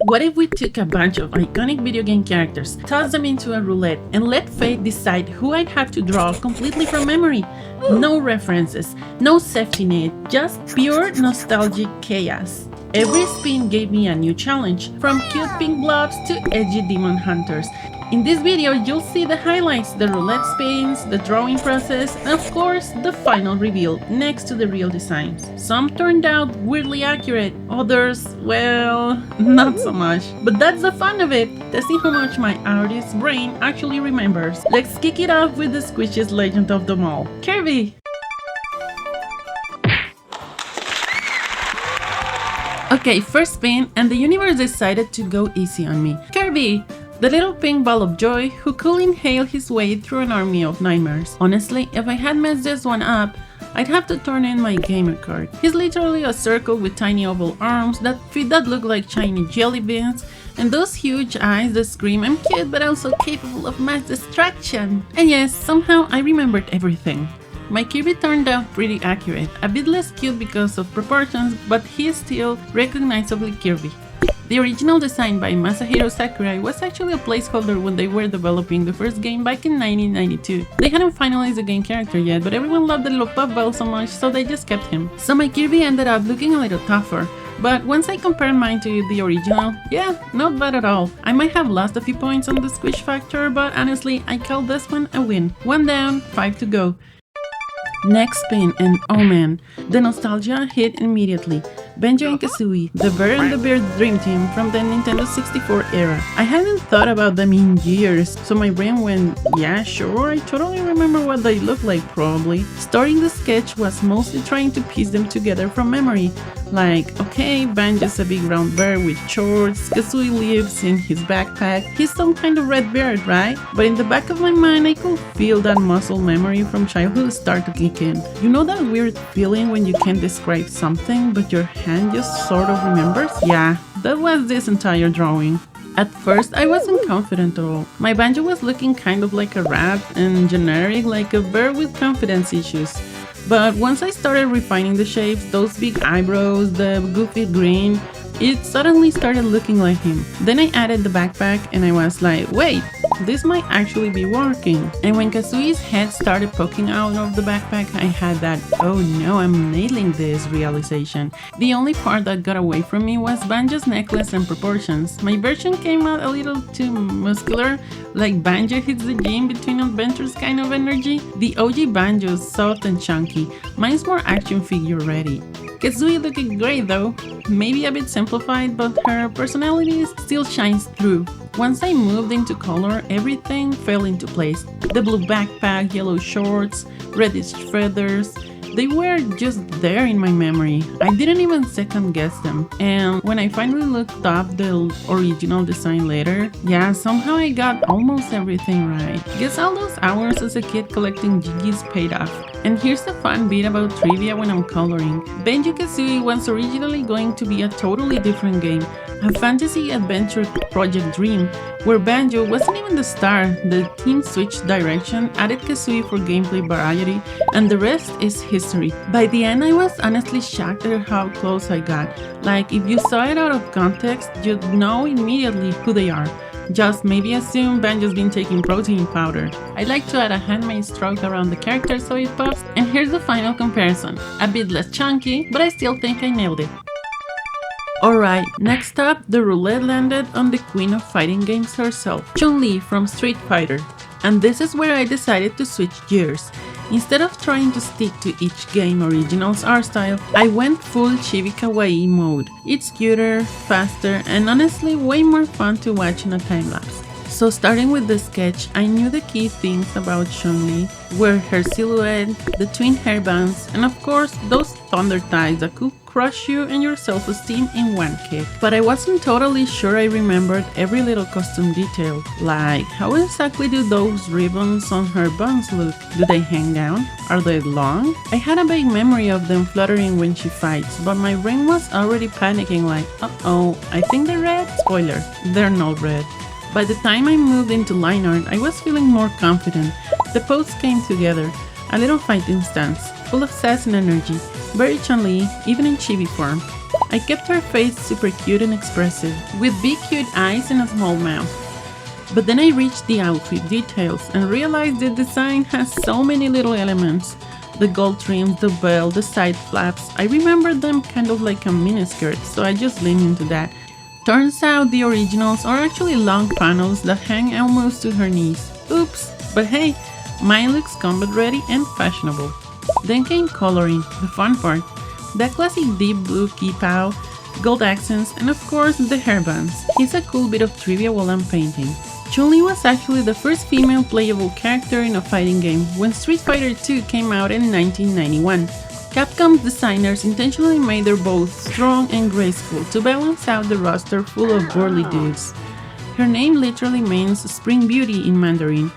What if we took a bunch of iconic video game characters, tossed them into a roulette, and let fate decide who I'd have to draw completely from memory? No references, no safety net, just pure nostalgic chaos. Every spin gave me a new challenge, from cute pink blobs to edgy demon hunters. In this video, you'll see the highlights, the roulette spins, the drawing process, and of course, the final reveal next to the real designs. Some turned out weirdly accurate, others, well, not so much. But that's the fun of it, testing how much my artist's brain actually remembers. Let's kick it off with the squishiest legend of them all, Kirby! Okay, first spin, and the universe decided to go easy on me. Kirby! The little pink ball of joy who could inhale his way through an army of nightmares. Honestly, if I had messed this one up, I'd have to turn in my gamer card. He's literally a circle with tiny oval arms that look like shiny jelly beans, and those huge eyes that scream I'm cute but also capable of mass destruction. And yes, somehow I remembered everything. My Kirby turned out pretty accurate, a bit less cute because of proportions, but he's still recognizably Kirby. The original design by Masahiro Sakurai was actually a placeholder when they were developing the first game back in 1992. They hadn't finalized the game character yet, but everyone loved the little puffball so much, so they just kept him. So my Kirby ended up looking a little tougher, but once I compared mine to the original, yeah, not bad at all. I might have lost a few points on the squish factor, but honestly, I call this one a win. 1 down, 5 to go. Next spin, and oh man, the nostalgia hit immediately. Banjo and Kazooie, the Bear and the Bear Dream Team from the Nintendo 64 era. I hadn't thought about them in years, so my brain went, yeah, sure, I totally remember what they looked like probably. Starting the sketch was mostly trying to piece them together from memory. Like, okay, Banjo's a big round bear with shorts, Kazooie lives in his backpack, he's some kind of red bear, right? But in the back of my mind, I could feel that muscle memory from childhood start to kick in. You know that weird feeling when you can't describe something, but your hand just sort of remembers? Yeah, that was this entire drawing. At first, I wasn't confident at all. My Banjo was looking kind of like a rat and generic like a bear with confidence issues. But once I started refining the shapes, those big eyebrows, the goofy grin, it suddenly started looking like him. Then I added the backpack and I was like, wait, this might actually be working. And when Kazooie's head started poking out of the backpack, I had that, oh no, I'm nailing this realization. The only part that got away from me was Banjo's necklace and proportions. My version came out a little too muscular, like Banjo hits the gym between adventures kind of energy. The OG Banjo's soft and chunky, mine's more action figure ready. Kazooie looking great though, maybe a bit simplified, but her personality still shines through. Once I moved into color, everything fell into place. The blue backpack, yellow shorts, reddish feathers, they were just there in my memory. I didn't even second guess them. And when I finally looked up the original design later, yeah, somehow I got almost everything right. Guess all those hours as a kid collecting Jiggies paid off. And here's the fun bit about trivia when I'm coloring. Banjo-Kazooie was originally going to be a totally different game, a fantasy adventure project dream, where Banjo wasn't even the star. The team switched direction, added Kazooie for gameplay variety, and the rest is history. By the end, I was honestly shocked at how close I got. Like, if you saw it out of context, you'd know immediately who they are. Just maybe assume Banjo's been taking protein powder. I'd like to add a handmade stroke around the character so it pops, and here's the final comparison. A bit less chunky, but I still think I nailed it. Alright, next up, the roulette landed on the queen of fighting games herself, Chun-Li from Street Fighter. And this is where I decided to switch gears. Instead of trying to stick to each game original's art style, I went full chibi kawaii mode. It's cuter, faster, and honestly way more fun to watch in a time-lapse. So starting with the sketch, I knew the key things about Chun-Li were her silhouette, the twin hairbands, and of course those thunder thighs that could crush you and your self-esteem in one kick. But I wasn't totally sure I remembered every little costume detail, like how exactly do those ribbons on her buns look? Do they hang down? Are they long? I had a vague memory of them fluttering when she fights, but my brain was already panicking like, uh-oh, I think they're red? Spoiler, they're not red. By the time I moved into line art, I was feeling more confident. The pose came together, a little fighting stance, full of sass and energy, very Chun-Li, even in chibi form. I kept her face super cute and expressive, with big cute eyes and a small mouth. But then I reached the outfit details and realized the design has so many little elements. The gold trims, the belt, the side flaps, I remembered them kind of like a miniskirt, so I just leaned into that. Turns out the originals are actually long panels that hang almost to her knees. Oops, but hey, mine looks combat ready and fashionable. Then came coloring, the fun part. That classic deep blue key-pow, gold accents, and of course the hairbands. It's a cool bit of trivia while I'm painting. Chun-Li was actually the first female playable character in a fighting game when Street Fighter II came out in 1991. Capcom's designers intentionally made her both strong and graceful to balance out the roster full of burly dudes. Her name literally means Spring Beauty in Mandarin,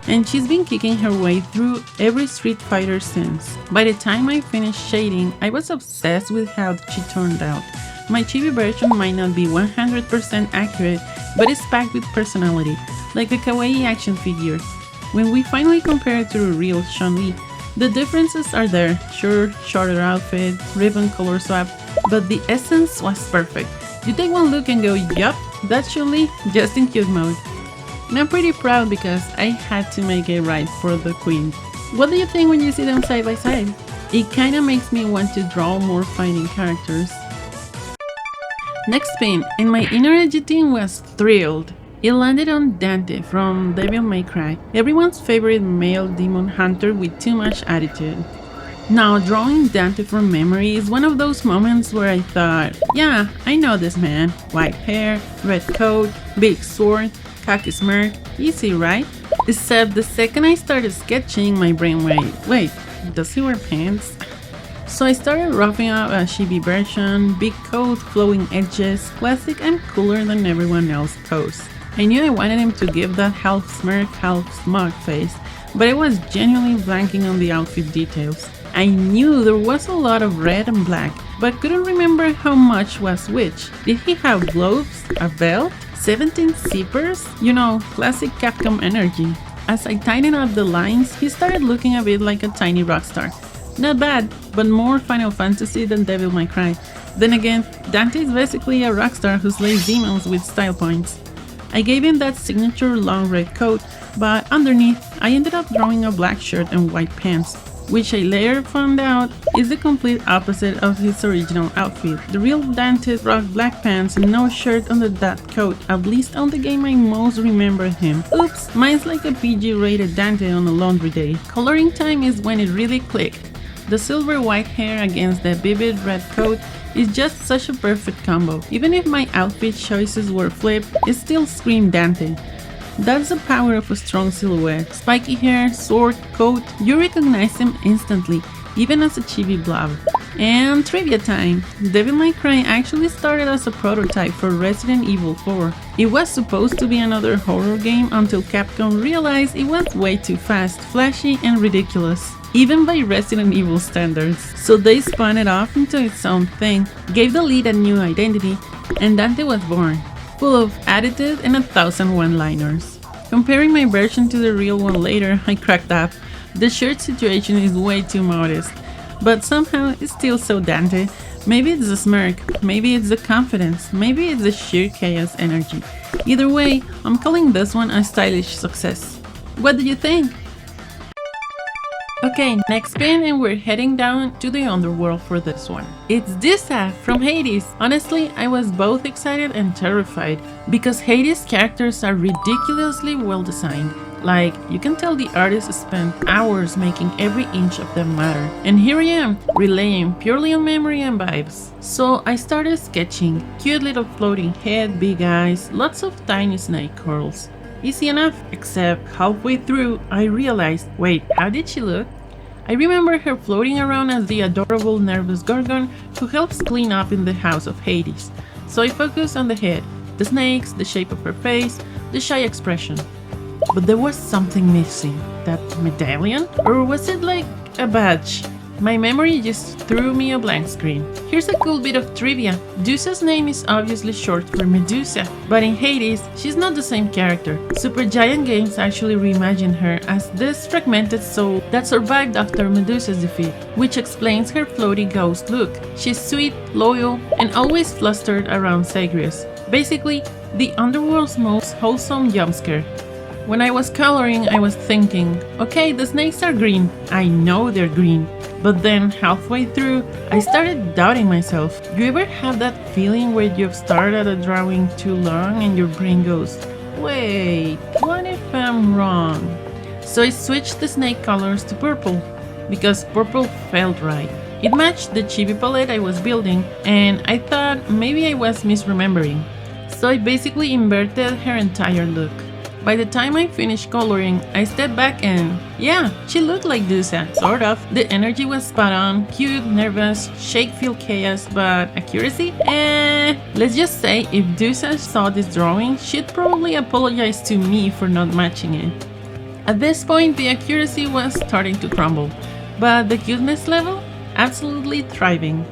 and she's been kicking her way through every Street Fighter since. By the time I finished shading, I was obsessed with how she turned out. My chibi version might not be 100% accurate, but it's packed with personality, like a kawaii action figure. When we finally compare it to a real Chun-Li, the differences are there. Sure, shorter outfit, ribbon color swap, but the essence was perfect. You take one look and go, yup, that's Chun-Li, just in cute mode. And I'm pretty proud because I had to make it right for the queen. What do you think when you see them side by side? It kinda makes me want to draw more fighting characters. Next pin, and my inner edgy team was thrilled. It landed on Dante from Devil May Cry, everyone's favorite male demon hunter with too much attitude. Now, drawing Dante from memory is one of those moments where I thought, yeah, I know this man. White hair, red coat, big sword, khaki smirk, easy, right? Except the second I started sketching, my brain wait, does he wear pants? So I started roughing out a chibi version, big coat, flowing edges, classic and cooler than everyone else pose. I knew I wanted him to give that half smirk, half smug face, but I was genuinely blanking on the outfit details. I knew there was a lot of red and black, but couldn't remember how much was which. Did he have gloves, a belt, 17 zippers? You know, classic Capcom energy. As I tightened up the lines, he started looking a bit like a tiny rock star. Not bad, but more Final Fantasy than Devil May Cry. Then again, Dante is basically a rockstar who slays demons with style points. I gave him that signature long red coat, but underneath, I ended up drawing a black shirt and white pants, which I later found out is the complete opposite of his original outfit. The real Dante rocked black pants and no shirt under that coat, at least on the game I most remember him. Oops, mine's like a PG-rated Dante on a laundry day. Coloring time is when it really clicked. The silver white hair against the vivid red coat is just such a perfect combo. Even if my outfit choices were flipped, it still screamed Dante. That's the power of a strong silhouette. Spiky hair, sword, coat, you recognize him instantly, even as a chibi blob. And trivia time! Devil May Cry actually started as a prototype for Resident Evil 4. It was supposed to be another horror game until Capcom realized it was way too fast, flashy, and ridiculous, even by Resident Evil standards. So they spun it off into its own thing, gave the lead a new identity, and Dante was born, full of attitude and 1,000 one-liners. Comparing my version to the real one later, I cracked up. The shirt situation is way too modest, but somehow it's still so Dante. Maybe it's the smirk, maybe it's the confidence, maybe it's the sheer chaos energy. Either way, I'm calling this one a stylish success. What do you think? Okay, next pin, and we're heading down to the underworld for this one. It's Dusa from Hades. Honestly, I was both excited and terrified because Hades characters are ridiculously well designed. Like, you can tell the artist spent hours making every inch of them matter. And here I am, relying purely on memory and vibes. So I started sketching. Cute little floating head, big eyes, lots of tiny snake curls. Easy enough, except halfway through I realized, wait, how did she look? I remember her floating around as the adorable nervous Gorgon who helps clean up in the house of Hades. So I focused on the head, the snakes, the shape of her face, the shy expression. But there was something missing. That medallion? Or was it like a badge? My memory just threw me a blank screen. Here's a cool bit of trivia. Dusa's name is obviously short for Medusa, but in Hades, she's not the same character. Supergiant Games actually reimagined her as this fragmented soul that survived after Medusa's defeat, which explains her floaty ghost look. She's sweet, loyal, and always flustered around Zagreus. Basically, the underworld's most wholesome jumpscare. When I was coloring, I was thinking, okay, the snakes are green, I know they're green. But then, halfway through, I started doubting myself. You ever have that feeling where you've started at a drawing too long and your brain goes, wait, what if I'm wrong? So I switched the snake colors to purple, because purple felt right. It matched the chibi palette I was building, and I thought maybe I was misremembering. So I basically inverted her entire look. By the time I finished coloring, I stepped back and yeah, she looked like Dusa, sort of. The energy was spot on, cute, nervous, shake-filled chaos, but accuracy? Let's just say if Dusa saw this drawing, she'd probably apologize to me for not matching it. At this point, the accuracy was starting to crumble, but the cuteness level? Absolutely thriving.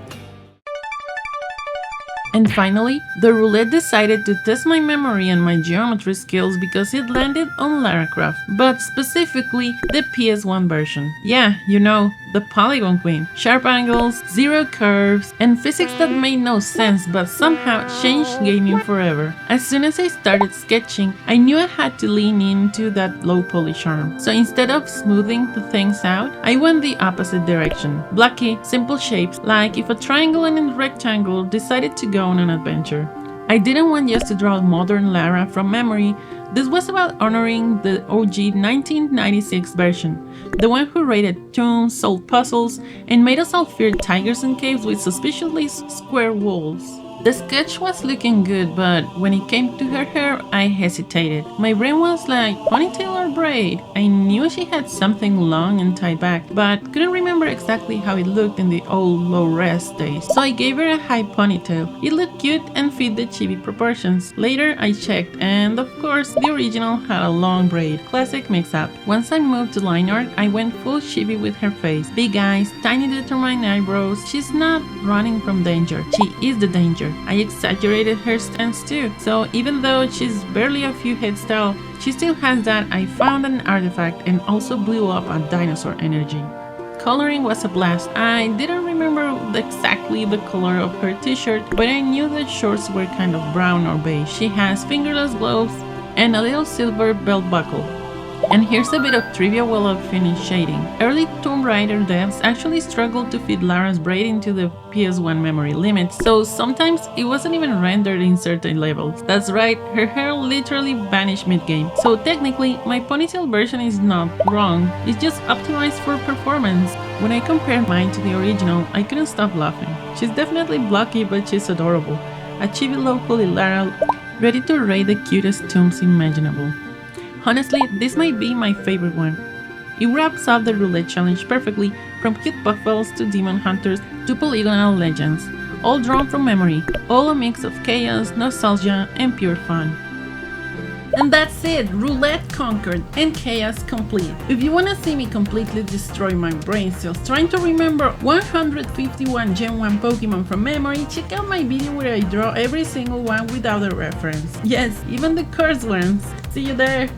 And finally, the roulette decided to test my memory and my geometry skills because it landed on Lara Croft, but specifically the PS1 version. Yeah, you know, the Polygon Queen. Sharp angles, zero curves, and physics that made no sense but somehow changed gaming forever. As soon as I started sketching, I knew I had to lean into that low poly charm. So instead of smoothing the things out, I went the opposite direction. Blocky, simple shapes, like if a triangle and a rectangle decided to go on an adventure. I didn't want just to draw modern Lara from memory. This was about honoring the OG 1996 version, the one who raided tombs, solved puzzles, and made us all fear tigers and caves with suspiciously square walls. The sketch was looking good, but when it came to her hair, I hesitated. My brain was like, ponytail or braid? I knew she had something long and tied back, but couldn't remember exactly how it looked in the old low-res days. So I gave her a high ponytail. It looked cute and fit the chibi proportions. Later, I checked, and of course, the original had a long braid. Classic mix-up. Once I moved to line art, I went full chibi with her face. Big eyes, tiny determined eyebrows. She's not running from danger. She is the danger. I exaggerated her stance too, so even though she's barely a few heads tall, she still has that I found an artifact and also blew up a dinosaur energy. Coloring was a blast. I didn't remember exactly the color of her t-shirt, but I knew the shorts were kind of brown or beige. She has fingerless gloves and a little silver belt buckle. And here's a bit of trivia while I finish shading. Early Tomb Raider devs actually struggled to fit Lara's braid into the PS1 memory limit, so sometimes it wasn't even rendered in certain levels. That's right, her hair literally vanished mid-game. So technically, my ponytail version is not wrong, it's just optimized for performance. When I compared mine to the original, I couldn't stop laughing. She's definitely blocky, but she's adorable. A chibi low-poly Lara, ready to raid the cutest tombs imaginable. Honestly, this might be my favorite one. It wraps up the roulette challenge perfectly, from cute buffaloes to demon hunters to polygonal legends, all drawn from memory, all a mix of chaos, nostalgia, and pure fun. And that's it! Roulette conquered and chaos complete. If you wanna see me completely destroy my brain cells trying to remember 151 Gen 1 Pokemon from memory, check out my video where I draw every single one without a reference. Yes, even the cursed ones. See you there!